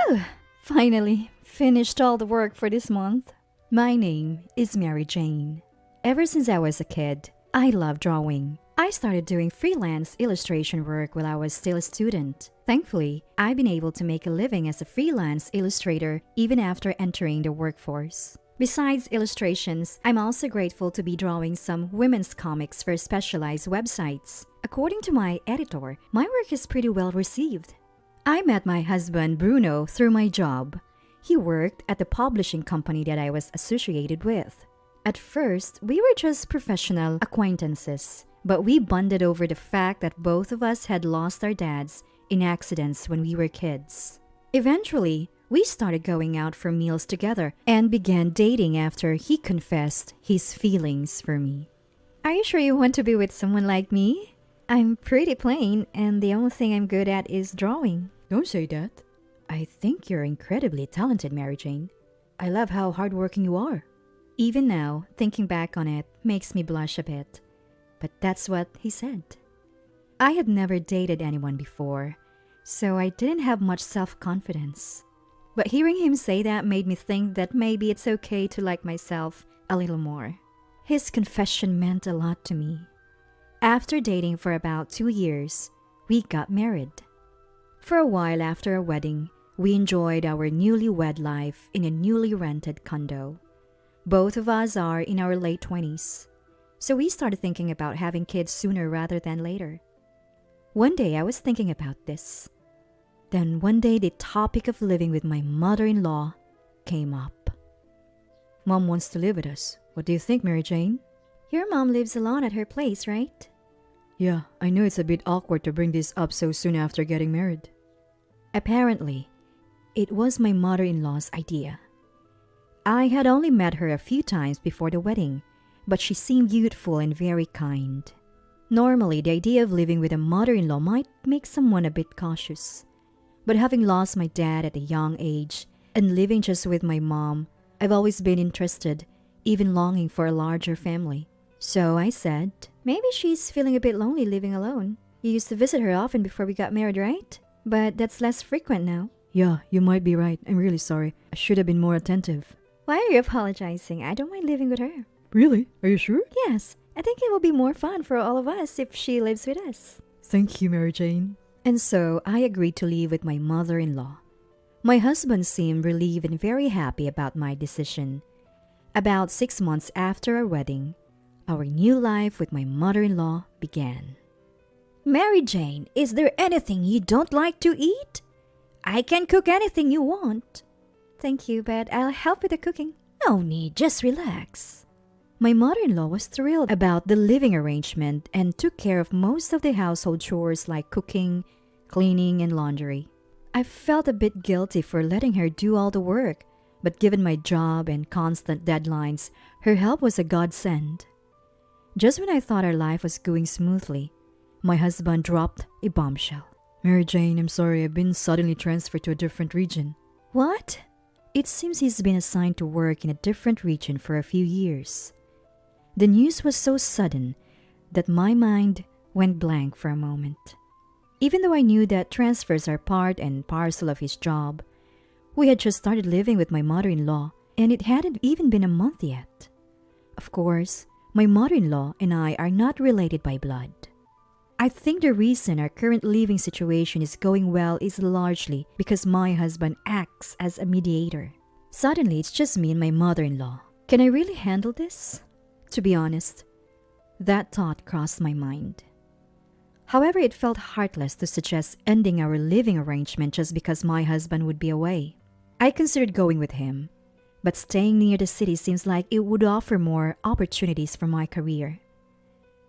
Whew! Finally, finished all the work for this month. My name is Mary Jane. Ever since I was a kid, I love drawing. I started doing freelance illustration work while I was still a student. Thankfully, I've been able to make a living as a freelance illustrator even after entering the workforce. Besides illustrations, I'm also grateful to be drawing some women's comics for specialized websites. According to my editor, my work is pretty well received. I met my husband Bruno through my job. He worked at the publishing company that I was associated with. At first, we were just professional acquaintances, but we bonded over the fact that both of us had lost our dads in accidents when we were kids. Eventually, we started going out for meals together and began dating after he confessed his feelings for me. Are you sure you want to be with someone like me? I'm pretty plain, and the only thing I'm good at is drawing. Don't say that. I think you're incredibly talented, Mary Jane. I love how hardworking you are. Even now, thinking back on it makes me blush a bit. But that's what he said. I had never dated anyone before, so I didn't have much self-confidence. But hearing him say that made me think that maybe it's okay to like myself a little more. His confession meant a lot to me. After dating for about 2 years, we got married. For a while after our wedding, we enjoyed our newlywed life in a newly rented condo. Both of us are in our late 20s, so we started thinking about having kids sooner rather than later. One day I was thinking about this. Then one day the topic of living with my mother-in-law came up. Mom wants to live with us. What do you think, Mary Jane? Your mom lives alone at her place, right? Yeah, I know it's a bit awkward to bring this up so soon after getting married. Apparently, it was my mother-in-law's idea. I had only met her a few times before the wedding, but she seemed youthful and very kind. Normally, the idea of living with a mother-in-law might make someone a bit cautious. But having lost my dad at a young age and living just with my mom, I've always been interested, even longing for a larger family. So I said, maybe she's feeling a bit lonely living alone. You used to visit her often before we got married, right? But that's less frequent now. Yeah, you might be right. I'm really sorry. I should have been more attentive. Why are you apologizing? I don't mind living with her. Really? Are you sure? Yes, I think it will be more fun for all of us if she lives with us. Thank you, Mary Jane. And so I agreed to live with my mother-in-law. My husband seemed relieved and very happy about my decision. About 6 months after our wedding, our new life with my mother-in-law began. Mary Jane, is there anything you don't like to eat? I can cook anything you want. Thank you, but I'll help with the cooking. No need, just relax. My mother-in-law was thrilled about the living arrangement and took care of most of the household chores like cooking, cleaning, and laundry. I felt a bit guilty for letting her do all the work, but given my job and constant deadlines, her help was a godsend. Just when I thought our life was going smoothly, my husband dropped a bombshell. Mary Jane, I'm sorry, I've been suddenly transferred to a different region. What? It seems he's been assigned to work in a different region for a few years. The news was so sudden that my mind went blank for a moment. Even though I knew that transfers are part and parcel of his job, we had just started living with my mother-in-law, and it hadn't even been a month yet. Of course, my mother-in-law and I are not related by blood. I think the reason our current living situation is going well is largely because my husband acts as a mediator. Suddenly, it's just me and my mother-in-law. Can I really handle this? To be honest, that thought crossed my mind. However, it felt heartless to suggest ending our living arrangement just because my husband would be away. I considered going with him, but staying near the city seems like it would offer more opportunities for my career.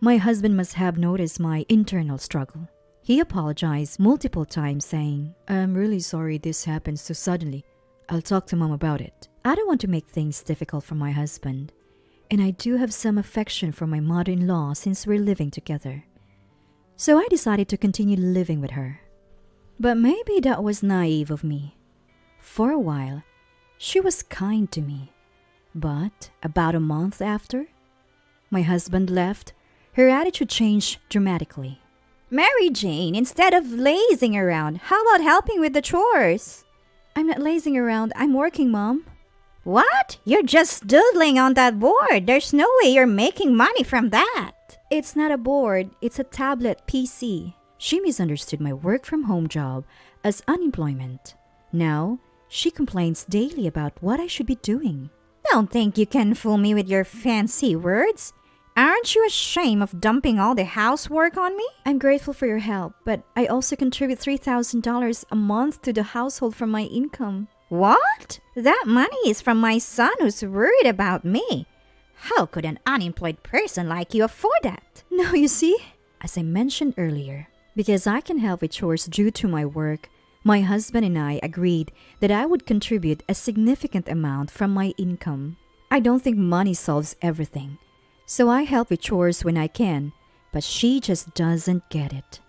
My husband must have noticed my internal struggle. He apologized multiple times, saying, I'm really sorry this happened so suddenly. I'll talk to Mom about it. I don't want to make things difficult for my husband, and I do have some affection for my mother-in-law since we're living together. So I decided to continue living with her. But maybe that was naive of me. For a while, she was kind to me. But about a month after my husband left, her attitude changed dramatically. Mary Jane, instead of lazing around, how about helping with the chores? I'm not lazing around. I'm working, Mom. What? You're just doodling on that board. There's no way you're making money from that. It's not a board. It's a tablet PC. She misunderstood my work from home job as unemployment. Now, she complains daily about what I should be doing. Don't think you can fool me with your fancy words. Aren't you ashamed of dumping all the housework on me? I'm grateful for your help, but I also contribute $3,000 a month to the household from my income. What? That money is from my son who's worried about me. How could an unemployed person like you afford that? No, you see, as I mentioned earlier, because I can help with chores due to my work, my husband and I agreed that I would contribute a significant amount from my income. I don't think money solves everything, so I help with chores when I can, but she just doesn't get it.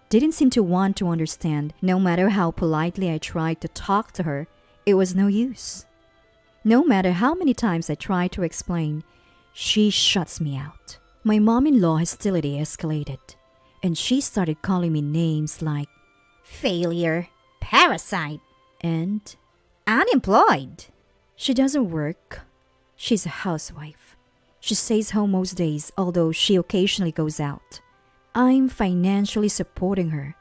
Didn't seem to want to understand. No matter how politely I tried to talk to her, it was no use. No matter how many times I tried to explain, she shuts me out. My mom-in-law hostility escalated, and she started calling me names like failure, parasite, and unemployed. She doesn't work. She's a housewife. She stays home most days, although she occasionally goes out. I'm financially supporting her,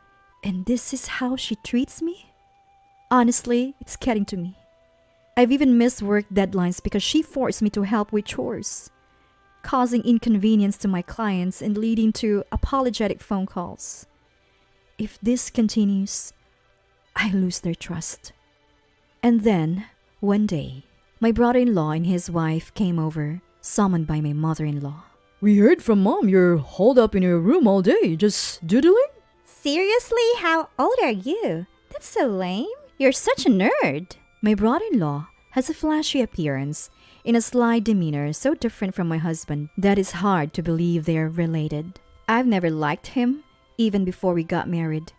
and this is how she treats me? Honestly, it's getting to me. I've even missed work deadlines because she forced me to help with chores, causing inconvenience to my clients and leading to apologetic phone calls. If this continues, I lose their trust. And then, one day, my brother-in-law and his wife came over, summoned by my mother-in-law. We heard from Mom you're holed up in your room all day, just doodling? Seriously? How old are you? That's so lame. You're such a nerd. My brother-in-law has a flashy appearance in a sly demeanor so different from my husband that it's hard to believe they're related. I've never liked him, even before we got married.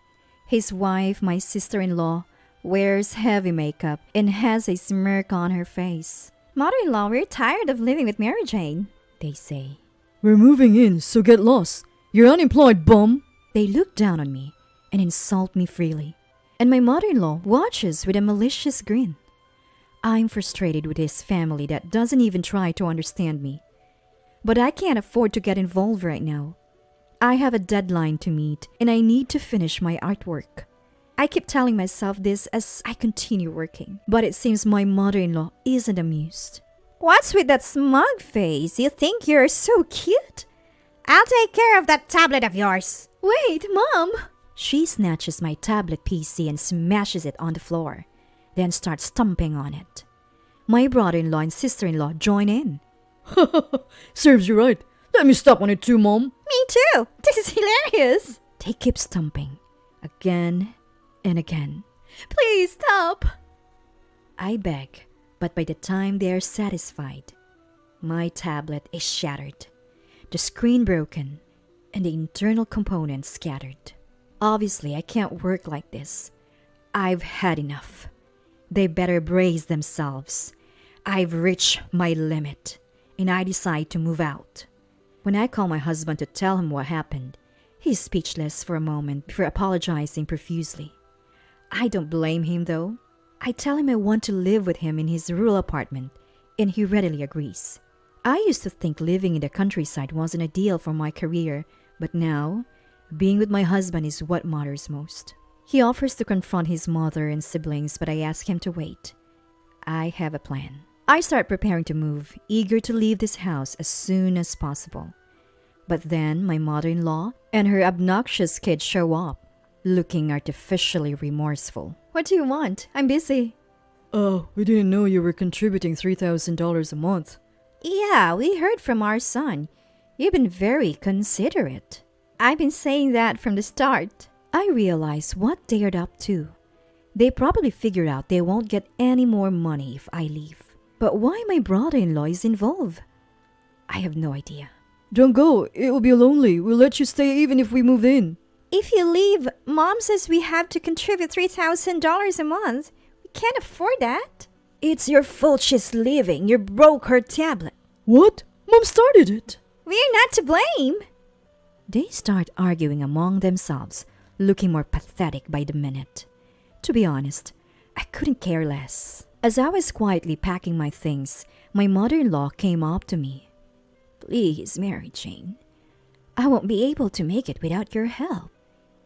His wife, my sister-in-law, wears heavy makeup and has a smirk on her face. Mother-in-law, we're tired of living with Mary Jane, they say. We're moving in, so get lost. You're unemployed, bum. They look down on me and insult me freely. And my mother-in-law watches with a malicious grin. I'm frustrated with his family that doesn't even try to understand me. But I can't afford to get involved right now. I have a deadline to meet and I need to finish my artwork. I keep telling myself this as I continue working, but it seems my mother-in-law isn't amused. What's with that smug face? You think you're so cute? I'll take care of that tablet of yours. Wait, Mom! She snatches my tablet PC and smashes it on the floor, then starts stomping on it. My brother-in-law and sister-in-law join in. Serves you right. Let me stop on it too, Mom. Me too. This is hilarious. They keep stomping, again and again. Please stop. I beg, but by the time they are satisfied, my tablet is shattered, the screen broken, and the internal components scattered. Obviously, I can't work like this. I've had enough. They better brace themselves. I've reached my limit, and I decide to move out. When I call my husband to tell him what happened, he's speechless for a moment before apologizing profusely. I don't blame him, though. I tell him I want to live with him in his rural apartment, and he readily agrees. I used to think living in the countryside wasn't ideal for my career, but now, being with my husband is what matters most. He offers to confront his mother and siblings, but I ask him to wait. I have a plan. I start preparing to move, eager to leave this house as soon as possible. But then my mother-in-law and her obnoxious kid show up, looking artificially remorseful. What do you want? I'm busy. We didn't know you were contributing $3,000 a month. Yeah, we heard from our son. You've been very considerate. I've been saying that from the start. I realize what they're up to. They probably figured out they won't get any more money if I leave. But why my brother-in-law is involved? I have no idea. Don't go. It will be lonely. We'll let you stay even if we move in. If you leave, Mom says we have to contribute $3,000 a month. We can't afford that. It's your fault she's leaving. You broke her tablet. What? Mom started it. We're not to blame. They start arguing among themselves, looking more pathetic by the minute. To be honest, I couldn't care less. As I was quietly packing my things, my mother-in-law came up to me. Please, Mary Jane, I won't be able to make it without your help.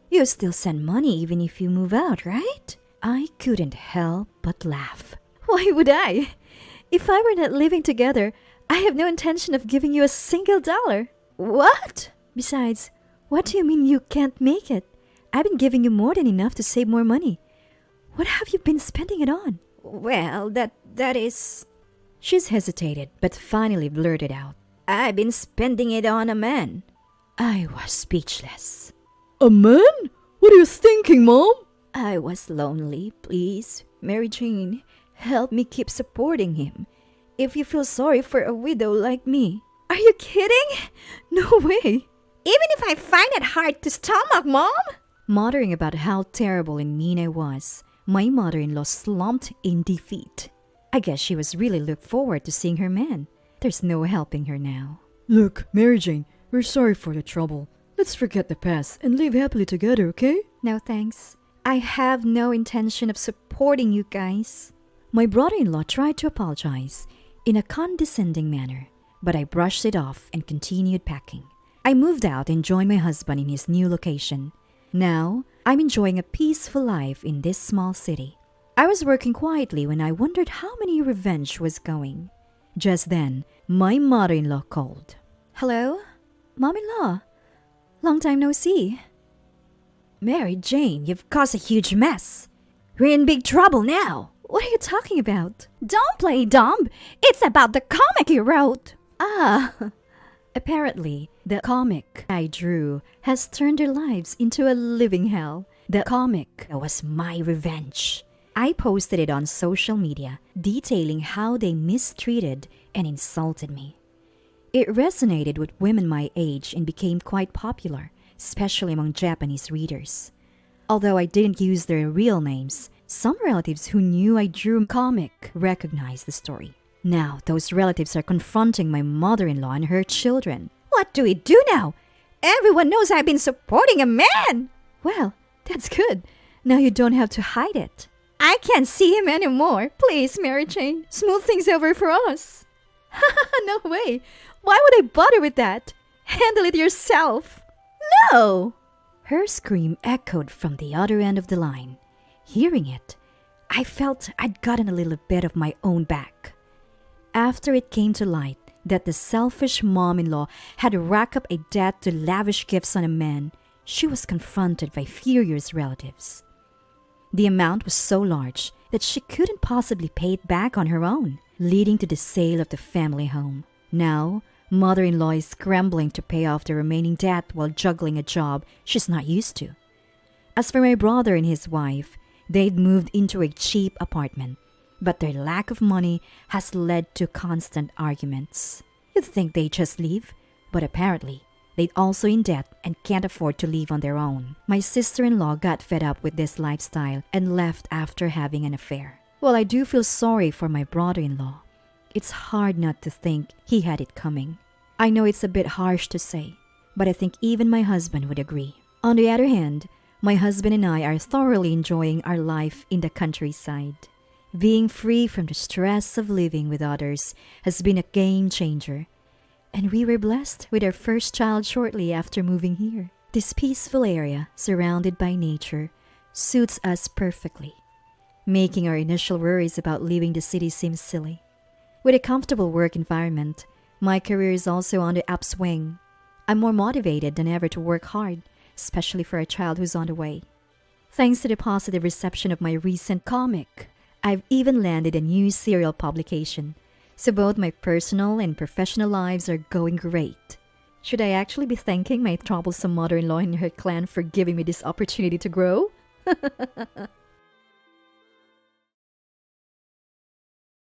You'll still send money even if you move out, right? I couldn't help but laugh. Why would I? If I were not living together, I have no intention of giving you a single dollar. What? Besides, what do you mean you can't make it? I've been giving you more than enough to save more money. What have you been spending it on? Well, that is... She's hesitated, but finally blurted out. I've been spending it on a man. I was speechless. A man? What are you thinking, Mom? I was lonely. Please, Mary Jane, help me keep supporting him. If you feel sorry for a widow like me. Are you kidding? No way. Even if I find it hard to stomach, Mom? Muttering about how terrible and mean I was, my mother-in-law slumped in defeat. I guess she was really looking forward to seeing her man. There's no helping her now. Look, Mary Jane, we're sorry for the trouble. Let's forget the past and live happily together, okay? No thanks. I have no intention of supporting you guys. My brother-in-law tried to apologize in a condescending manner, but I brushed it off and continued packing. I moved out and joined my husband in his new location. Now, I'm enjoying a peaceful life in this small city. I was working quietly when I wondered how many revenge was going. Just then, my mother-in-law called. Hello? Mom-in-law? Long time no see. Mary Jane, you've caused a huge mess. We're in big trouble now. What are you talking about? Don't play dumb. It's about the comic you wrote. Ah, apparently, the comic I drew has turned their lives into a living hell. The comic was my revenge. I posted it on social media, detailing how they mistreated and insulted me. It resonated with women my age and became quite popular, especially among Japanese readers. Although I didn't use their real names, some relatives who knew I drew comic recognized the story. Now, those relatives are confronting my mother-in-law and her children. What do we do now? Everyone knows I've been supporting a man. Well, that's good. Now you don't have to hide it. I can't see him anymore. Please, Mary Jane, smooth things over for us. No way. Why would I bother with that? Handle it yourself. No! Her scream echoed from the other end of the line. Hearing it, I felt I'd gotten a little bit of my own back. After it came to light that the selfish mom-in-law had racked up a debt to lavish gifts on a man, she was confronted by furious relatives. The amount was so large that she couldn't possibly pay it back on her own, leading to the sale of the family home. Now, mother-in-law is scrambling to pay off the remaining debt while juggling a job she's not used to. As for my brother and his wife, they'd moved into a cheap apartment, but their lack of money has led to constant arguments. You'd think they'd just leave, but apparently, they'd also in debt and can't afford to leave on their own. My sister-in-law got fed up with this lifestyle and left after having an affair. Well, I do feel sorry for my brother-in-law. It's hard not to think he had it coming. I know it's a bit harsh to say, but I think even my husband would agree. On the other hand, my husband and I are thoroughly enjoying our life in the countryside. Being free from the stress of living with others has been a game changer. And we were blessed with our first child shortly after moving here. This peaceful area, surrounded by nature, suits us perfectly, making our initial worries about leaving the city seem silly. With a comfortable work environment, my career is also on the upswing. I'm more motivated than ever to work hard, especially for a child who's on the way. Thanks to the positive reception of my recent comic, I've even landed a new serial publication. So both my personal and professional lives are going great. Should I actually be thanking my troublesome mother-in-law and her clan for giving me this opportunity to grow?